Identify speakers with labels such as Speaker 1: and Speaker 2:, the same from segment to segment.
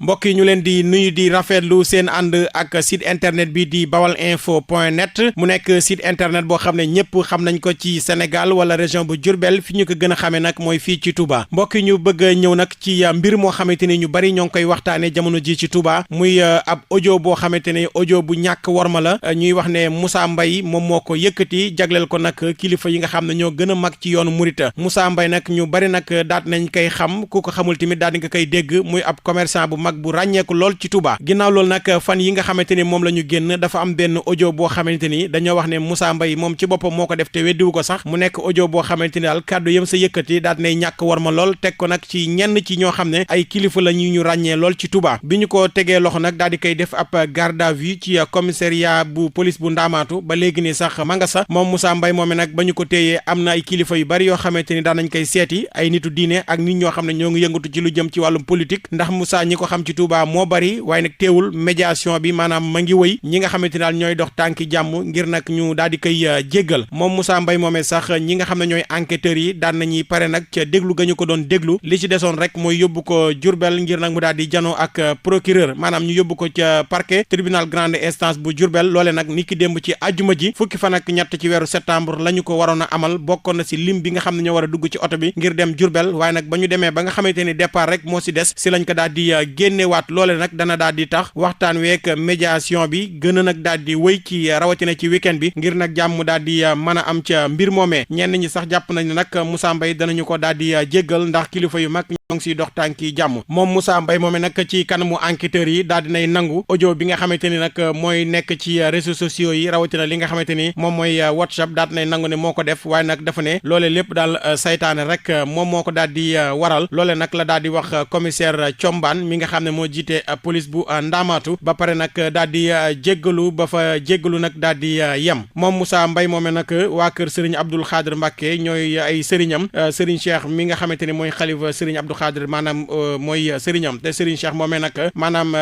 Speaker 1: mbokk yi ñu leen di nuyu di rafetlu seen ànd ak site internet bi di bawalinfo.net mu nekk site internet boo xam ne ñëpp xam nañ ko ci Sénégal wala région bu Diourbel fi ñu ko gën a xamee nag mooy fii ci Touba mbokk yi ñu bëgg a ñëw nag ci mbir moo xamante ni ñu bari ñoo ngi koy waxtaanee jamono ji ci Touba muy ab audio boo xamante ne audio bu ñàkk worma la ñuy wax ne Moussa Mbaye moom moo ko yëkkati jagleel ko nag kilifa yi nga xam ne ñoo gën a mag ci yoonu Mouride Moussa Mbaye nag ñu bari nag daat nañ koy xam ku ko xamul tamit daal di nga koy dégg muy ab commerçant bu mag bu ràññeeku lool ci Touba ginnaaw loolu nag fan yi nga xamante ni moom la ñu génn dafa am benn audio boo xamante ni dañoo wax ne Moussa Mbaye moom ci boppam moo ko def te weddiwu ko sax mu nekk audio boo xamante ni daal kàddu yëm sa yëkkati daat nay ñàkk war ma lool teg ko nag ci ñenn ci ñoo xam ne ay kilifa la ñu ràññee lool ci Touba bi ñu ko tegee loxo nag daal di koy def ab garde à vue ci commissariat bu police bu Ndaamaatu ba léegi ni sax ma nga sa moom Moussa Mbaye moom nag ba ñu ko téyee am na ay kilifa yu bari yoo xamante ni daan nañ koy seeti ay nitu diine ak nit ñoo xam ne ñoo ngi yëngatu ci lu jëm ci wàllum politique ndax Moussa ñi ko xam ci Touba moo bari waaye nag teewul médiation bi maanaam ma ngi wëy ñi nga xamante ni daal ñooy dox tànki jàmm ngir nag ñu daal di koy jéggal moom Moussa Mbaye moomee sax ñi nga xam ne ñooy enquêteurs yi daan nañuy pare nag ca déglu ga ñu ko doon déglu li ci desoon rek mooy yóbbu ko Diourbel ngir nag mu daal di janoo ak procureur maanaam ñu yóbbu ko ca parquet tribunal grande instance bu Diourbel loole nag ni ki démb ci àjjuma ji fukki fan ak ñett ci weeru septembre la ñu ko waroon a amal bokkoon na si lim bi nga xam ne ñoo war a dugg ci oto bi ngir dem Diourbel waaye nag ba ñu demee ba nga xamante ni départ rek moo si des si lañ ko daal di génnewaat loole nag dana daal di tax waxtaan week médiation bi gën a nag daal di wëy ci rawatina ci week-end bi ngir nag jàmm daal di mën a am ca mbir moomee ñenn ñi sax jàpp nañ ne nag Moussa Mbaye danañu ko daal di jéggal ndax kilifa yu mag ñoo ngi siy dox tànki jàmm moom Moussa Mbaye moomee nag ci kanamu enquêteurs yi daal dinay nangu audio bi nga xamante ni nag mooy nekk ci réseaux sociaux yi rawatina li nga xamante ni moom mooy WhatsApp daal dinay nangu ne moo ko def waaye nag dafa ne loole lépp daal saytaane rek moom moo ko daal di waral loole nag la daal di wax commissaire Thiombane mi nga xam ne moo jiite police bu Ndaamaatu ba pare nag daal di jéggalu ba fa jéggalu nag daal di yem moom Moussa Mbaye moomee nag waa kër Serigne Abdoul Khadr Mbacké ñooy ay sëriñam Serigne Cheikh mi nga xamante ni mooy xalifa Serigne Abdou Khadr maanaam mooy sëriñam te Serigne Cheikh moomee nag maanaam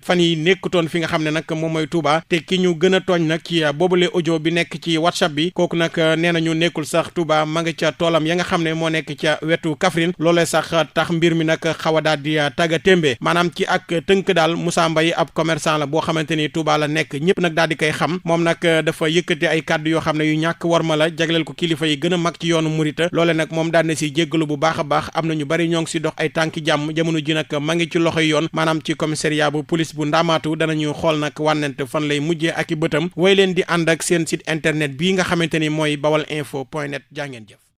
Speaker 1: fan yi nekkutoon fi nga xam ne nag moom mooy Touba te ki ñu gën a tooñ nag ci boobule audio bi nekk ci WhatsApp bi kooku nag nee nañu nekkul sax Touba ma nga ca toolam ya nga xam ne moo nekk ca wetu Kaffrine loolee sax tax mbir mi nag xaw a daal di tagga témbe maanaam ci ak tënk daal Moussa Mbaye ab commerçant la boo xamante ni Touba la nekk ñëpp nag daal di koy xam moom nag dafa yëkkati ay kàddu yoo xam ne yu ñàkk warma la jagleel ko kilifa yi gën a mag ci yoonu Mouride loole nag moom daan na si jéggalu bu baax a baax am na ñu bari ñoo ngi si dox ay tànki jàmm jamono ji nag ma ngi ci loxoy yoon maanaam ci commissariat bu police bu Ndaamaatu danañu xool nag wànnent fan lay mujjee ak i bëtam way leen di ànd ak seen site internet bii nga xamante ni mooy bawalinfo.net jaa ngeen jëf